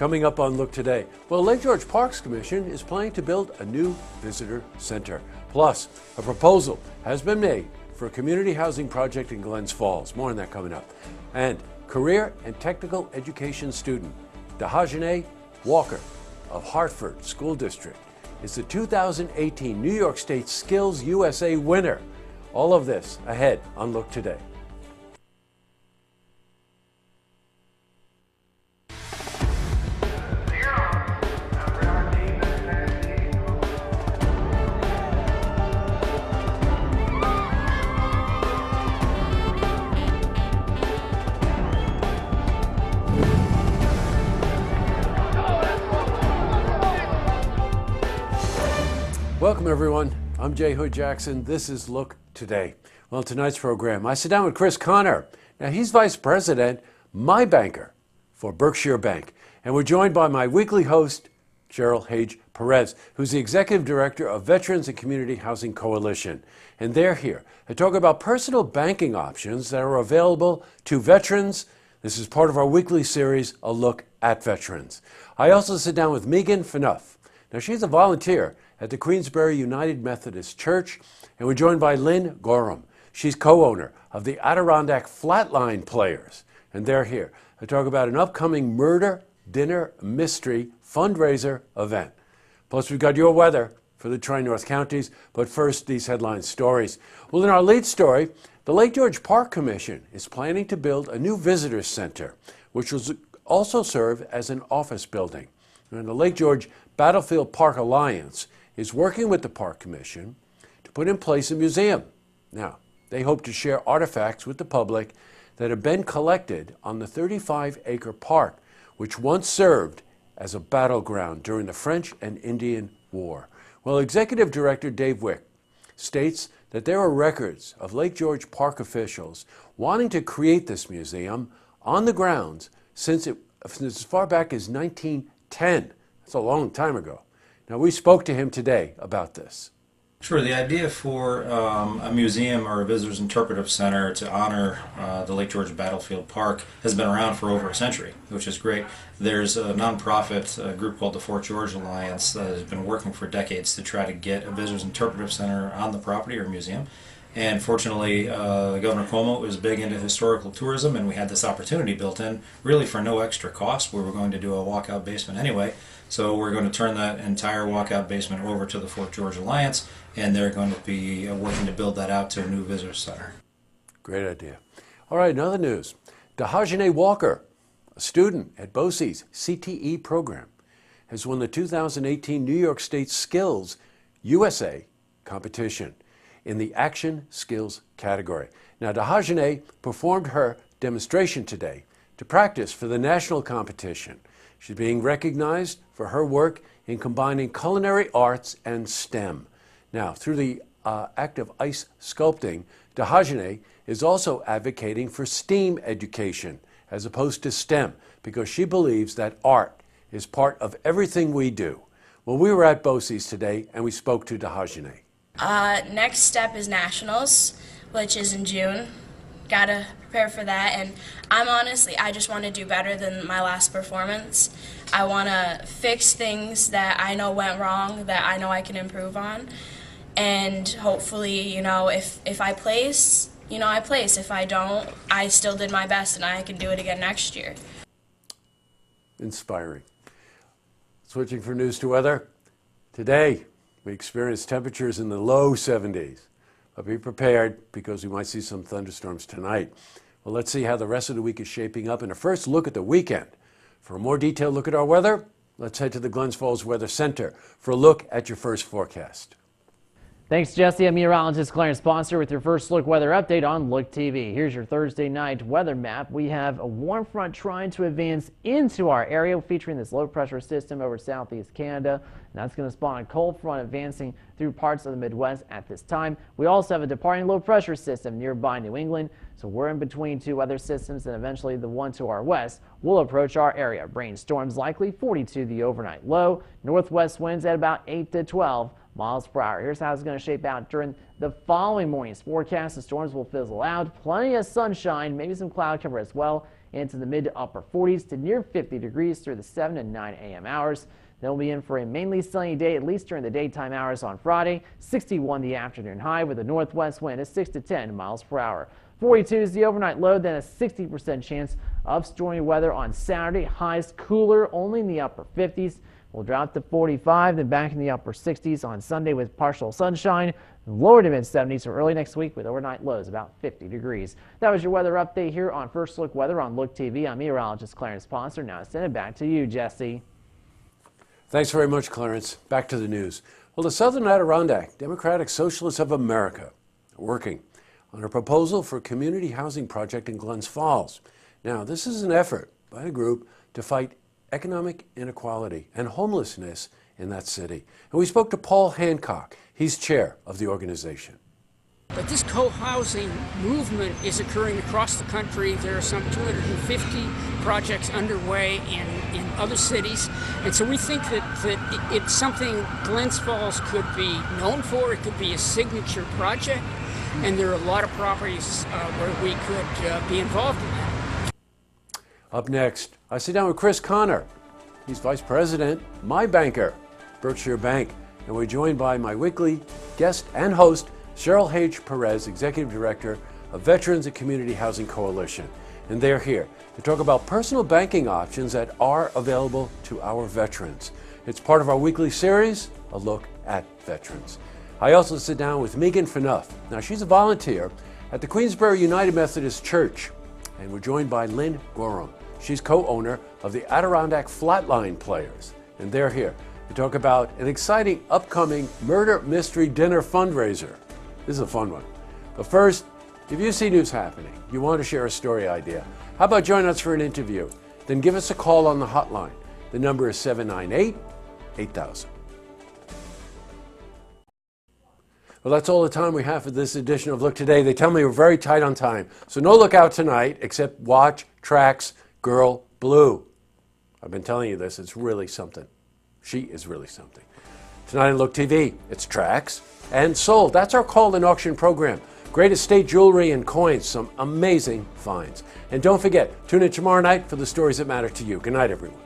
Coming up on Look Today, well, Lake George Parks Commission is planning to build a new visitor center. Plus, a proposal has been made for a community housing project in Glens Falls. More on that coming up. And career and technical education student Dahajane Walker of Hartford School District is the 2018 New York State SkillsUSA winner. All of this ahead on Look Today. Welcome everyone, I'm Jay Hood Jackson. This is Look Today. Well, in tonight's program, I sit down with Chris Connor. Now, he's Vice President, my banker for Berkshire Bank. And we're joined by my weekly host, Cheryl Hage Perez, who's the Executive Director of Veterans and Community Housing Coalition. And they're here to talk about personal banking options that are available to veterans. This is part of our weekly series, A Look at Veterans. I also sit down with Megan Phaneuf. Now, she's a volunteer at the Queensbury United Methodist Church, and we're joined by Lynn Gorham. She's co-owner of the Adirondack Flatline Players, and they're here to talk about an upcoming murder dinner mystery fundraiser event. Plus, we've got your weather for the Tri-North counties, but first, these headline stories. Well, in our lead story, the Lake George Park Commission is planning to build a new visitor center, which will also serve as an office building. And the Lake George Battlefield Park Alliance is working with the Park Commission to put in place a museum. Now, they hope to share artifacts with the public that have been collected on the 35-acre park, which once served as a battleground during the French and Indian War. Well, Executive Director Dave Wick states that there are records of Lake George Park officials wanting to create this museum on the grounds since as far back as 1910. That's a long time ago. Now, we spoke to him today about this. Sure. The idea for a museum or a visitors interpretive center to honor the Lake George Battlefield Park has been around for over a century, which is great. There's a nonprofit group called the Fort George Alliance that has been working for decades to try to get a visitors interpretive center on the property or museum. And fortunately, Governor Cuomo was big into historical tourism, and we had this opportunity built in, really for no extra cost. We were going to do a walkout basement anyway. So we're going to turn that entire walkout basement over to the Fort George Alliance, and they're going to be working to build that out to a new visitor center. Great idea. All right, another news. Dahajane Walker, a student at BOCES CTE program, has won the 2018 New York State Skills USA competition in the Action Skills category. Now, Dahajane performed her demonstration today to practice for the national competition. She's being recognized for her work in combining culinary arts and STEM. Now, through the act of ice sculpting, Dahajane is also advocating for STEAM education as opposed to STEM because she believes that art is part of everything we do. Well, we were at BOCES today and we spoke to Dahajane. Next step is nationals, which is in June. Gotta prepare for that, and I just want to do better than my last performance. I want to fix things that I know went wrong, that I know I can improve on, and hopefully, if I place, I place. If I don't, I still did my best, and I can do it again next year. Inspiring. Switching from news to weather, today we experienced temperatures in the low 70s. But be prepared because we might see some thunderstorms tonight. Well, let's see how the rest of the week is shaping up and a first look at the weekend. For a more detailed look at our weather, let's head to the Glens Falls Weather Center for a look at your first forecast. Thanks, Jesse. I'm meteorologist Clarence Sponsor with your first look weather update on Look TV. Here's your Thursday night weather map. We have a warm front trying to advance into our area, featuring this low pressure system over southeast Canada. And that's going to spawn a cold front advancing through parts of the Midwest at this time. We also have a departing low pressure system nearby New England. So we're in between two weather systems, and eventually the one to our west will approach our area. Rain storms likely, 42 the overnight low. Northwest winds at about 8 to 12 miles per hour. Here's how it's going to shape out during the following morning's forecast. The storms will fizzle out. Plenty of sunshine, maybe some cloud cover as well. into the mid to upper 40s to near 50 degrees through the 7 and 9 a.m. hours. Then we'll be in for a mainly sunny day, at least during the daytime hours on Friday. 61 the afternoon high with a northwest wind at 6 to 10 miles per hour. 42 is the overnight low, then a 60% chance of stormy weather on Saturday. Highs cooler, only in the upper 50s. We'll drop to 45, then back in the upper 60s on Sunday with partial sunshine. Lower to mid 70s for early next week with overnight lows about 50 degrees. That was your weather update here on First Look Weather on Look TV. I'm meteorologist Clarence Ponser. Now send it back to you, Jesse. Thanks very much, Clarence. Back to the news. Well, the Southern Adirondack Democratic Socialists of America are working on a proposal for a community housing project in Glens Falls. Now, this is an effort by a group to fight economic inequality and homelessness in that city. And we spoke to Paul Hancock. He's chair of the organization. But this co-housing movement is occurring across the country. There are some 250 projects underway in other cities. And so we think that it's something Glens Falls could be known for. It could be a signature project. And there are a lot of properties where we could be involved in that. Up next, I sit down with Chris Connor. He's vice president, my banker, Berkshire Bank. And we're joined by my weekly guest and host, Cheryl H. Perez, Executive Director of Veterans and Community Housing Coalition. And they're here to talk about personal banking options that are available to our veterans. It's part of our weekly series, A Look at Veterans. I also sit down with Megan Phaneuf. Now, she's a volunteer at the Queensborough United Methodist Church. And we're joined by Lynn Gorham. She's co-owner of the Adirondack Flatline Players. And they're here to talk about an exciting upcoming murder mystery dinner fundraiser. This is a fun one. But first, if you see news happening, you want to share a story idea, how about join us for an interview? Then give us a call on the hotline. The number is 798-8000. Well, that's all the time we have for this edition of Look Today. They tell me we're very tight on time, so no lookout tonight except watch Tracks Girl Blue. I've been telling you this, it's really something. She is really something. Tonight on Look TV, it's Tracks and Sold. That's our call and auction program. Great estate jewelry and coins, some amazing finds. And don't forget, tune in tomorrow night for the stories that matter to you. Good night, everyone.